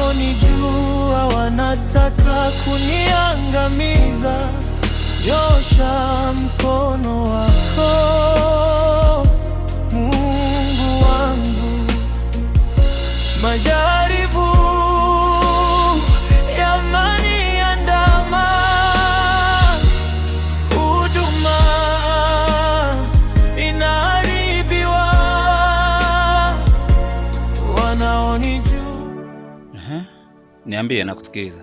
wanaonijua wanataka kuniangamiza. Nyosha mkono wako Mungu wangu. Majaribu yameniandama, huduma inaharibiwa, wanaonijua. Niambie, nakusikiliza.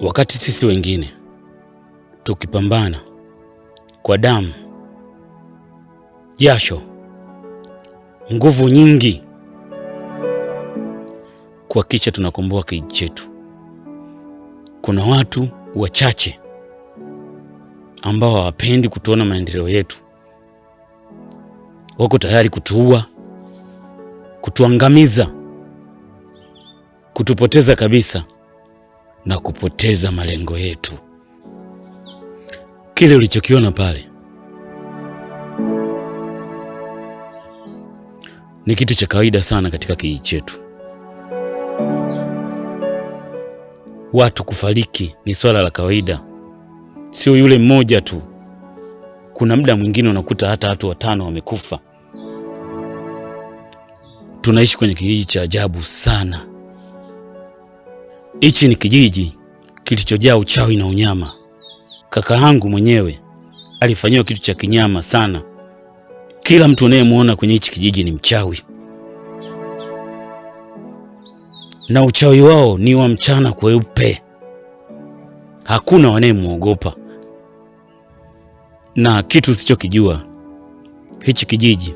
Wakati sisi wengine tukipambana kwa damu, jasho, nguvu nyingi kuhakikisha tunakomboa kijiji chetu, kuna watu wachache ambao hawapendi kutuona maendeleo yetu. Wako tayari kutuua, kutuangamiza, kutupoteza kabisa na kupoteza malengo yetu. Kile ulichokiona pale ni kitu cha kawaida sana katika kijiji chetu. Watu kufariki ni swala la kawaida, sio yule mmoja tu. Kuna muda mwingine unakuta hata watu 5 wamekufa. Tunaishi kwenye kijiji cha ajabu sana. Hichi ni kijiji kilichojaa uchawi na unyama. Kaka yangu mwenyewe alifanyiwa kitu cha kinyama sana. Kila mtu unayemuona kwenye hichi kijiji ni mchawi, na uchawi wao ni wa mchana kweupe. Hakuna wanayemuogopa. Na kitu usichokijua, hichi kijiji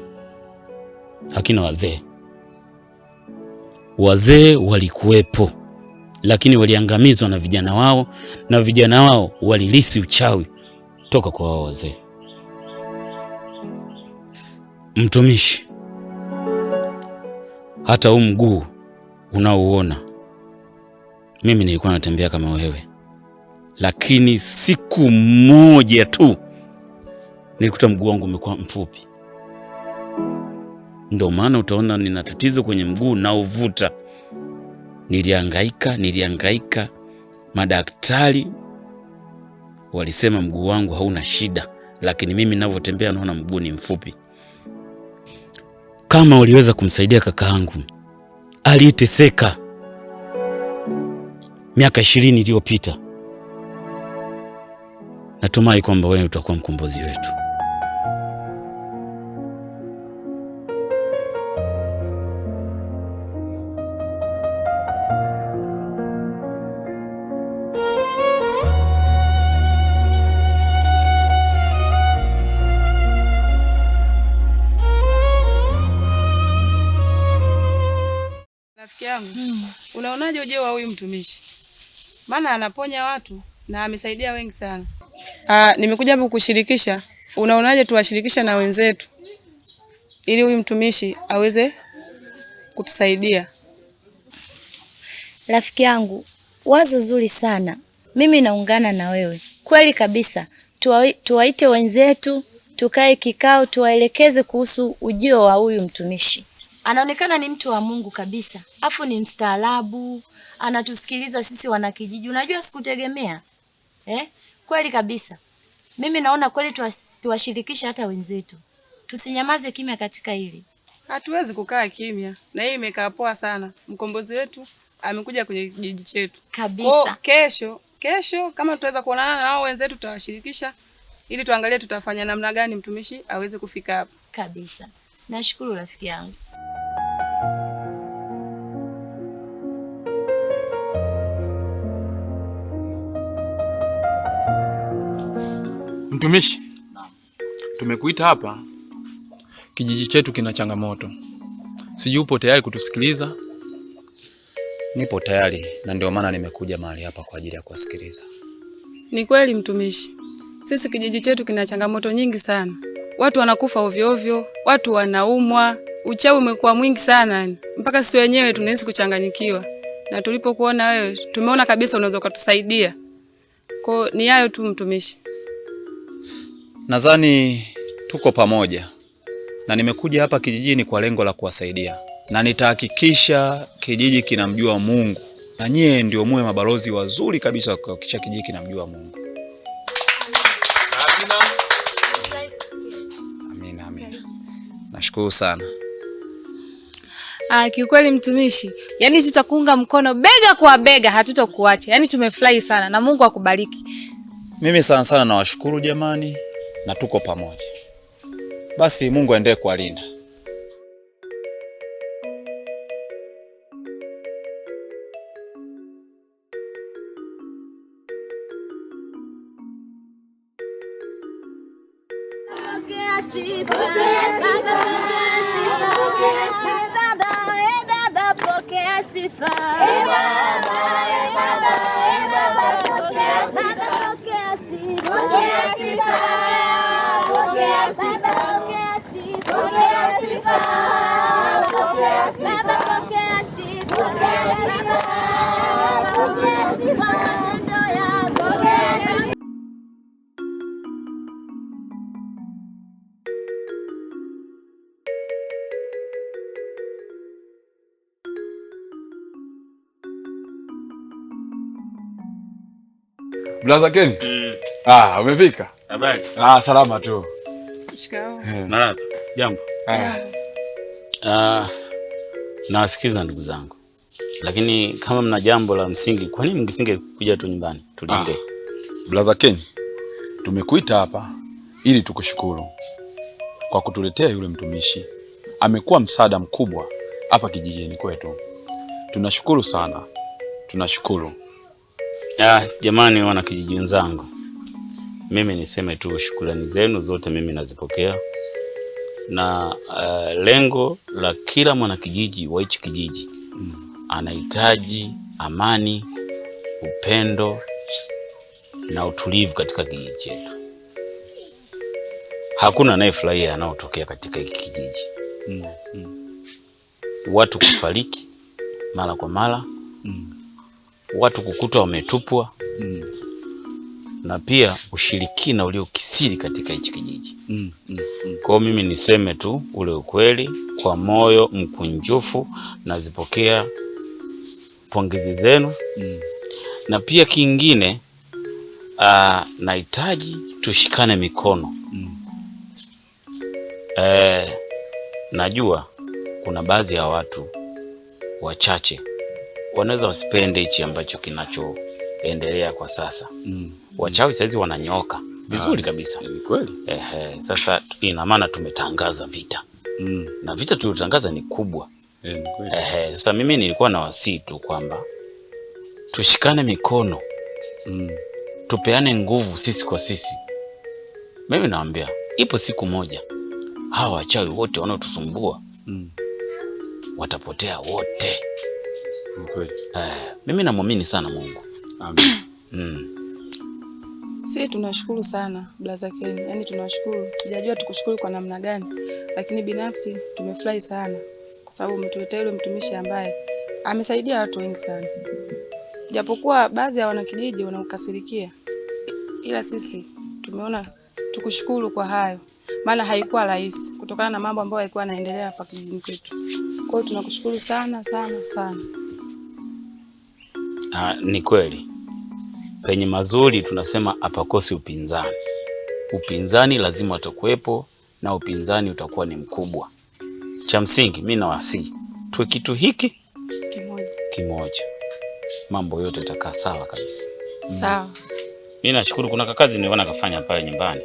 hakina wazee. Wazee walikuwepo, lakini waliangamizwa na vijana wao, na vijana wao walilisi uchawi toka kwa wao wazee. Mtumishi, hata huu mguu unaouona, mimi nilikuwa natembea kama wewe, lakini siku moja tu nilikuta mguu wangu umekuwa mfupi. Ndio maana utaona nina tatizo kwenye mguu na uvuta. Nilihangaika. Madaktari walisema mguu wangu hauna shida, lakini mimi ninavyotembea naona mguu ni mfupi. Kama uliweza kumsaidia kaka yangu aliyeteseka miaka 20 iliyopita, natumai kwamba wewe utakuwa mkombozi wetu. Rafiki yangu, unaonaje uje wa huyu mtumishi? Maana anaponya watu na amesaidia wengi sana. Nimekuja hapa kukushirikisha. Unaonaje tuwashirikisha na wenzetu ili huyu mtumishi aweze kutusaidia? Rafiki yangu, wazo zuri sana. Mimi naungana na wewe. Kweli kabisa. Tuwaite wenzetu, tukae kikao, tuwaelekeze kuhusu ujio wa huyu mtumishi. Anaonekana ni mtu wa Mungu kabisa. Afu ni mstaarabu, anatusikiliza sisi wanakijiji. Unajua sikutegemea. Kweli kabisa. Mimi naona kweli tuwashirikishe hata wenzetu. Tusinyamaze kimya katika hili. Hatuwezi kukaa kimya. Na hii imekaa poa sana. Mkombozi wetu amekuja kwenye kijiji chetu. Kabisa. Kesho kama tutaweza kuonana na hao wenzetu tutawashirikisha ili tuangalie tutafanya namna gani mtumishi aweze kufika hapa. Kabisa. Nashukuru rafiki yangu. Mtumishi, tumekuita hapa. Kijiji chetu kina changamoto. Sijui upo tayari kutusikiliza? Nipo tayari, na ndio maana nimekuja mahali hapa kwa ajili ya kuwasikiliza. Ni kweli mtumishi. Sisi kijiji chetu kina changamoto nyingi sana. Watu wanakufa ovyo ovyo, watu wanaumwa, uchawi umekuwa mwingi sana. Mpaka sisi wenyewe tunahisi kuchanganyikiwa. Na tulipokuona wewe, tumeona kabisa unaweza kutusaidia. Kwa ni hayo tu mtumishi. Nadhani tuko pamoja na nimekuja hapa kijijini kwa lengo la kuwasaidia, na nitahakikisha kijiji kinamjua Mungu, na nyie ndio muwe mabalozi wazuri kabisa kuhakikisha kijiji kinamjua Mungu. Amina, amina. Nashukuru sana. Kiukweli mtumishi, yani tutakuunga mkono bega kwa bega, hatutokuacha. Yani tumefurahi sana na Mungu akubariki. Mimi sana sana nawashukuru jamani, na tuko pamoja. Basi Mungu aendelee kuwalinda. Brother Ken? Umefika? Habari? Salama tu. Shikamoo. Marahaba. Jambo. Nawasikiza ndugu zangu. Lakini kama mna jambo la msingi, kwa nini msingekuja tu nyumbani? Tulinde. Brother Ken, tumekuita hapa ili tukushukuru kwa kutuletea yule mtumishi. Amekuwa msaada mkubwa hapa kijijini kwetu. Tunashukuru sana. Tunashukuru. Jamani wana kijiji wenzangu. Mimi niseme tu shukrani zenu zote mimi nazipokea. Na lengo la kila mwana kijiji wa hichi kijiji anahitaji amani, upendo na utulivu katika kijiji chetu. Hakuna anayefurahia yanayotokea katika hiki kijiji. Watu kufariki mara kwa mara, watu kukutwa wametupwa, na pia ushirikina uliokisiri katika hichi kijiji. Kwa mimi niseme tu ule ukweli kwa moyo mkunjufu, nazipokea pongezi zenu. Na pia kingine, nahitaji tushikane mikono. Najua kuna baadhi ya watu wachache wanaweza wasipende hichi ambacho kinachoendelea kwa sasa. Wachawi saizi wananyoka vizuri kabisa. Ni kweli? Sasa ina maana tumetangaza vita. Na vita tuliotangaza ni kubwa. Ni kweli. Sasa mimi nilikuwa na wasii tu kwamba tushikane mikono. Tupeane nguvu sisi kwa sisi. Mimi naambia ipo siku moja hawa wachawi wote wanaotusumbua watapotea wote. Kweli. Mimi namwamini sana Mungu. Amen. Sisi tunashukuru sana Brother Ken. Yaani tunashukuru. Sijajua tukushukuru kwa namna gani, lakini binafsi tumefurahi sana kwa sababu umetuletea yule mtumishi ambaye amesaidia watu wengi sana. Japokuwa baadhi ya wanakijiji wanaukasirikia, ila sisi tumeona tukushukuru kwa hayo. Maana haikuwa rahisi kutokana na mambo ambayo yalikuwa yanaendelea hapa kijijini kwetu. Kwa hiyo tunakushukuru sana sana sana. Ni kweli. Penye mazuri tunasema hapakosi upinzani. Upinzani lazima utakuwepo, na upinzani utakuwa ni mkubwa. Cha msingi mimi nawasihi tuwe kitu hiki kimoja. Mambo yote yatakaa sawa kabisa. Sawa. Mimi nashukuru kuna kakazi niliona kafanya pale nyumbani.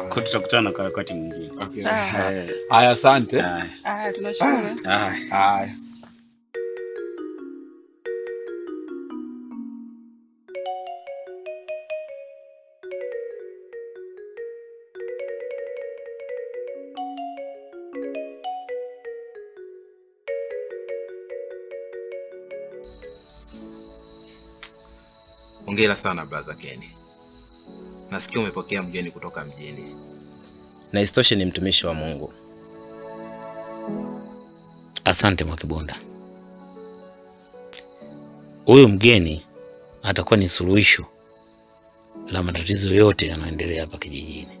Kwa tutakutana kwa wakati mwingine. Okay. Sawa. Haya, asante. Tunashukuru. Haya. Hongera sana Brother Ken. Nasikia umepokea mgeni kutoka mjini. Na isitoshe ni mtumishi wa Mungu. Asante Mwakibonda. Huyo mgeni atakuwa ni suluhisho la matatizo yote yanayoendelea hapa kijijini.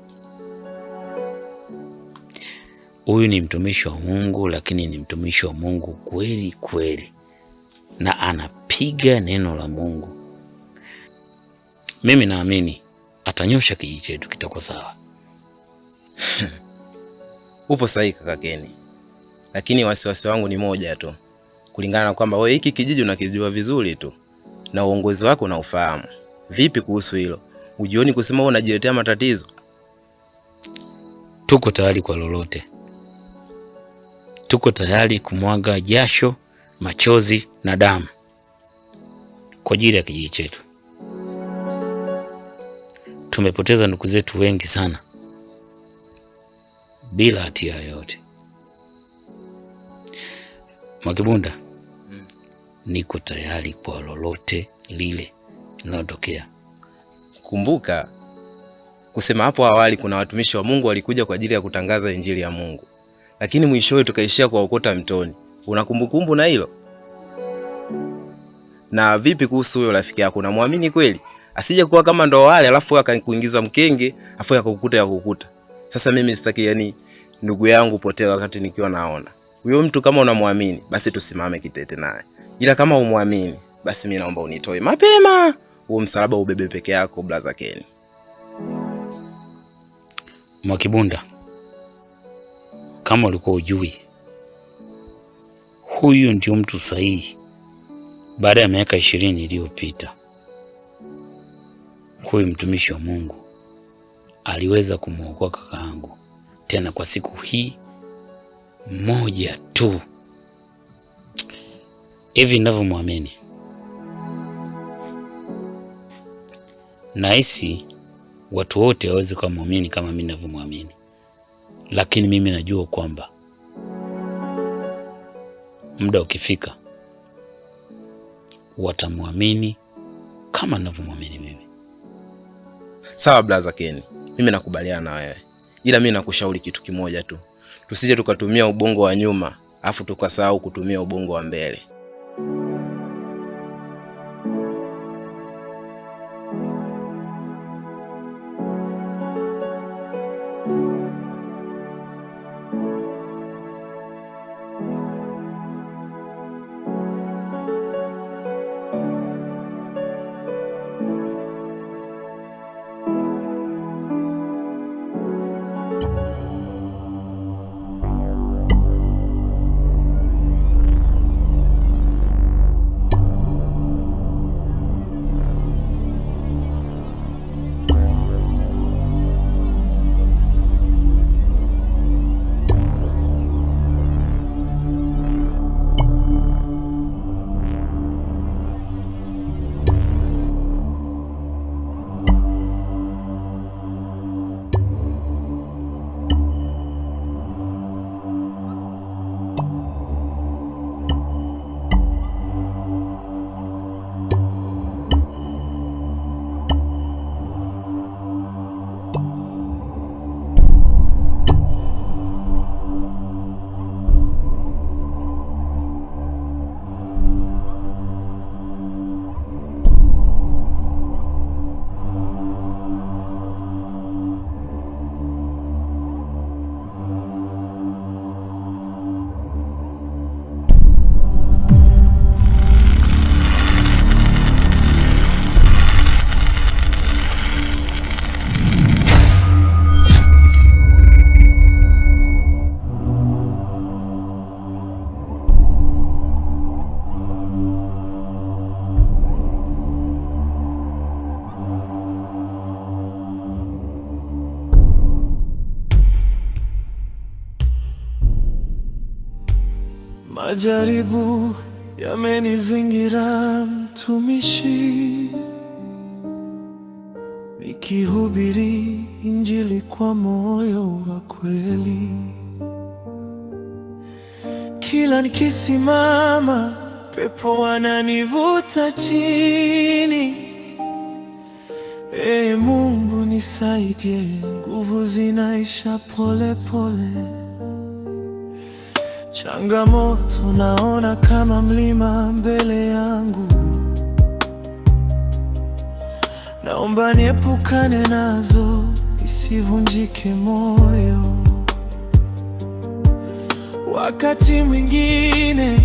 huyu ni mtumishi wa Mungu, lakini ni mtumishi wa Mungu kweli kweli, na anapiga neno la Mungu. Mimi naamini atanyosha kijiji chetu, kitakuwa sawa. Upo sahihi kaka Keni, lakini wasiwasi wangu ni moja tu, kulingana na kwamba wewe hiki kijiji unakijua vizuri tu na uongozi wako unaufahamu. Vipi kuhusu hilo? Ujioni kusema wewe unajiletea matatizo? Tuko tayari kwa lolote. Tuko tayari kumwaga jasho, machozi na damu kwa ajili ya kijiji chetu. Tumepoteza ndugu zetu wengi sana bila hatia yoyote. Mwakibunda, niko tayari kwa lolote lile linalotokea. Kumbuka kusema hapo awali kuna watumishi wa Mungu walikuja kwa ajili ya kutangaza injili ya Mungu, lakini mwishowe tukaishia kuwaokota mtoni. Una kumbukumbu na hilo? Na vipi kuhusu huyo rafiki yako? Unamwamini kweli? Asije kuwa kama ndo wale alafu akakuingiza mkenge afu akakukuta. Sasa mimi sitaki yani ndugu yangu potee wakati nikiwa naona. Huyo mtu kama unamwamini basi tusimame kitete naye. Ila kama umwamini basi mimi naomba unitoe mapema. Huo msalaba ubebe peke yako brother Keni. Mwakibunda, kama ulikuwa ujui, huyu ndio mtu sahihi. Baada ya miaka 20 iliyopita, huyu mtumishi wa Mungu aliweza kumuokoa kaka yangu, tena kwa siku hii moja tu. Hivi ninavyomwamini, nahisi watu wote hawezi kumwamini kama mimi ninavyomwamini, lakini mimi najua kwamba muda ukifika watamwamini kama ninavyomwamini mimi. Sawa brother Keni, mimi nakubaliana na wewe. Ila mimi nakushauri kitu kimoja tu. Tusije tukatumia ubongo wa nyuma afu tukasahau kutumia ubongo wa mbele. Majaribu yamenizingira mtumishi, nikihubiri injili kwa moyo wa kweli. Kila nikisimama pepo wananivuta chini. Ee Mungu nisaidie, nguvu zinaisha pole pole. Changamoto naona kama mlima mbele yangu, naomba niepukane nazo nisivunjike moyo. wakati mwingine